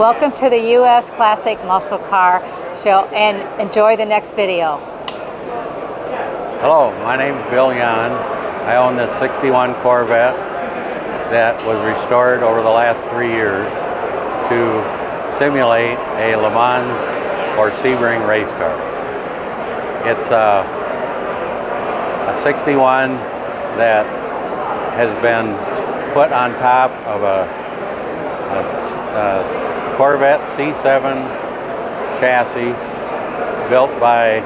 Welcome to the U.S. Classic Muscle Car Show and enjoy the next video. Hello, my name is Bill Yan. I own this 61 Corvette that was restored over the last 3 years to simulate a Le Mans or Sebring race car. It's a 61 that has been put on top of a Corvette C7 chassis built by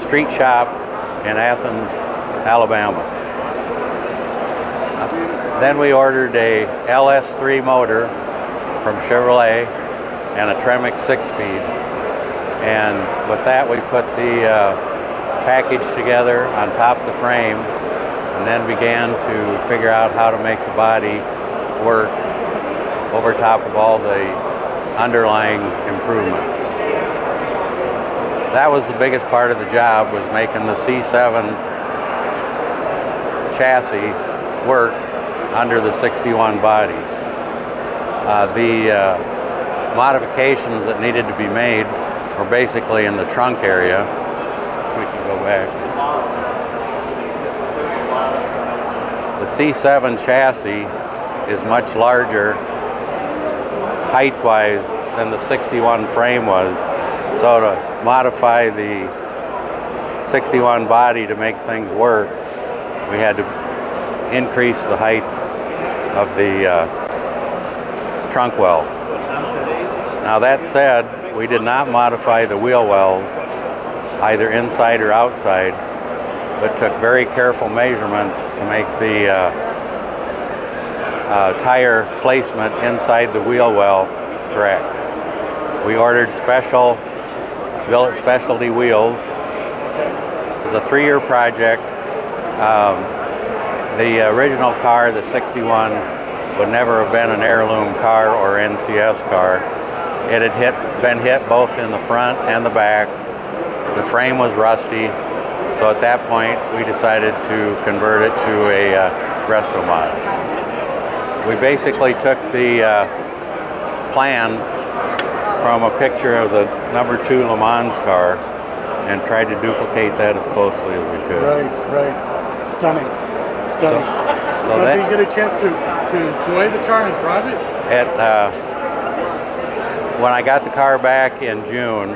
Street Shop in Athens, Alabama. Then we ordered a LS3 motor from Chevrolet and a Tremec 6-speed, and with that we put the package together on top of the frame and then began to figure out how to make the body work over top of all the underlying improvements. That was the biggest part of the job, was making the C7 chassis work under the 61 body. The modifications that needed to be made were basically in the trunk area. We can go back. The C7 chassis is much larger height-wise than the 61 frame was. So to modify the 61 body to make things work, we had to increase the height of the trunk well. Now that said, we did not modify the wheel wells either inside or outside, but took very careful measurements to make the tire placement inside the wheel well correct. We ordered billet specialty wheels. It was a 3-year project. The original car, the 61, would never have been an heirloom car or NCS car. It had been hit both in the front and the back. The frame was rusty, so at that point we decided to convert it to a Restro Mod. We basically took the plan from a picture of the number 2 Le Mans car and tried to duplicate that as closely as we could. Right. Stunning. So did you get a chance to enjoy the car and drive it? When I got the car back in June,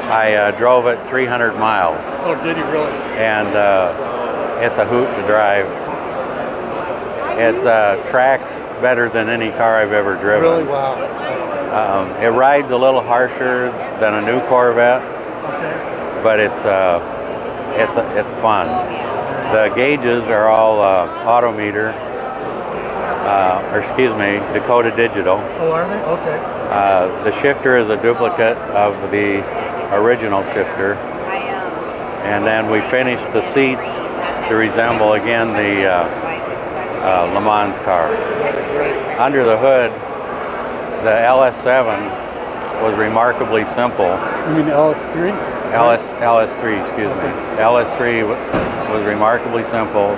I drove it 300 miles. Oh, did you really? And it's a hoot to drive. It tracks better than any car I've ever driven. Really? Wow. It rides a little harsher than a new Corvette, but it's fun. The gauges are all Dakota Digital. Oh, are they? Okay. The shifter is a duplicate of the original shifter, and then we finished the seats to resemble again the Le Mans car. Under the hood, the LS7 was remarkably simple. You mean LS3? LS3, excuse me. LS3 was remarkably simple.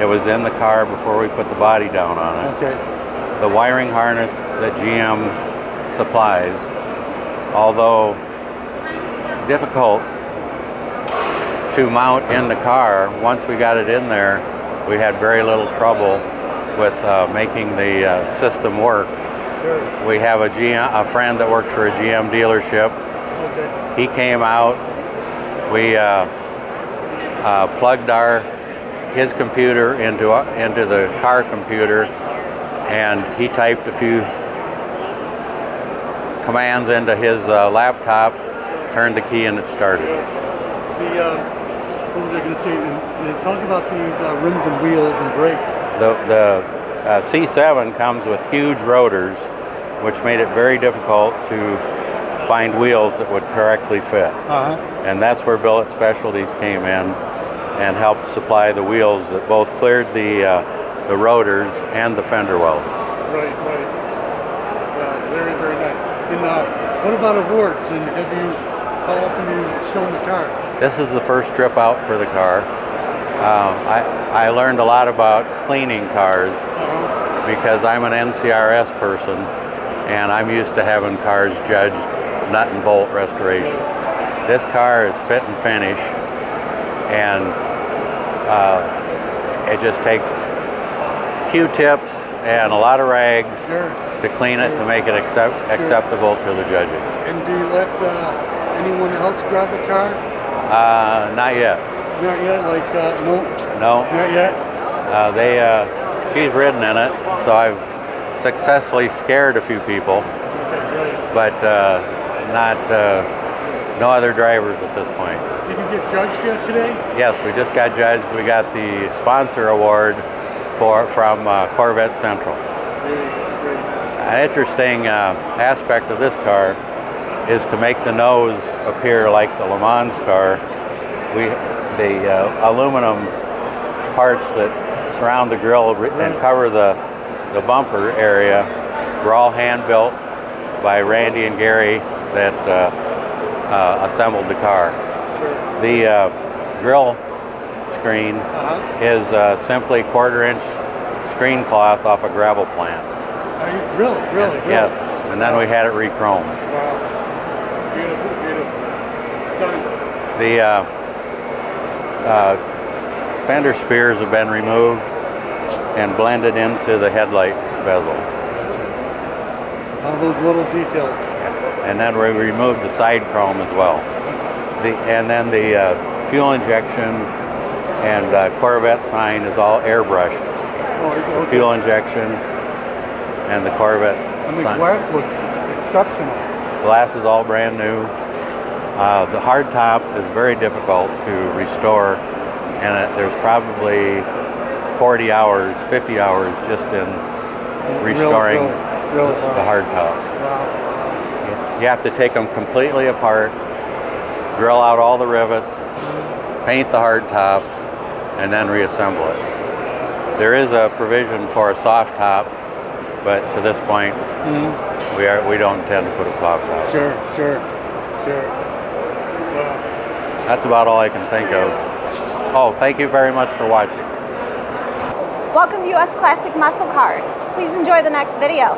It was in the car before we put the body down on it. Okay. The wiring harness that GM supplies, although difficult to mount in the car, once we got it in there, we had very little trouble with making the system work. Sure. We have a friend that works for a GM dealership. Okay. He came out. We plugged his computer into the car computer, and he typed a few commands into his laptop, turned the key, and it started. What was I going to say? Talk about these rims and wheels and brakes. The C7 comes with huge rotors, which made it very difficult to find wheels that would correctly fit. And that's where Billet Specialties came in and helped supply the wheels that both cleared the rotors and the fender wells. Right. Very, very nice. And what about awards? And how often have you shown the car? This is the first trip out for the car. I learned a lot about cleaning cars because I'm an NCRS person and I'm used to having cars judged nut and bolt restoration. This car is fit and finish, and it just takes Q-tips and a lot of rags to clean it to make it acceptable to the judging. And do you let anyone else drive the car? Not yet. Not yet? Like, no? No. Not yet? She's ridden in it, so I've successfully scared a few people, but no other drivers at this point. Did you get judged yet today? Yes, we just got judged. We got the sponsor award from Corvette Central. Great. An interesting aspect of this car is to make the nose appear like the Le Mans car. The aluminum parts that surround the grille and cover the bumper area were all hand built by Randy and Gary that assembled the car. The grille screen is simply 1/4-inch screen cloth off a gravel plant. Really? Yes, and then we had it re-chromed. Wow. Beautiful. Stunning. The fender spears have been removed and blended into the headlight bezel. All those little details. And then we removed the side chrome as well. And then the fuel injection and Corvette sign is all airbrushed. Oh, The fuel injection and the Corvette And the sign. glass looks exceptional. Glass is all brand new. The hard top is very difficult to restore, and there's probably 40 hours, 50 hours just in restoring the hard top. Wow. You have to take them completely apart, drill out all the rivets, paint the hard top, and then reassemble it. There is a provision for a soft top, but to this point, we don't intend to put a soft top. Sure. Wow. That's about all I can think of. Oh, thank you very much for watching. Welcome to US Classic Muscle Cars. Please enjoy the next video.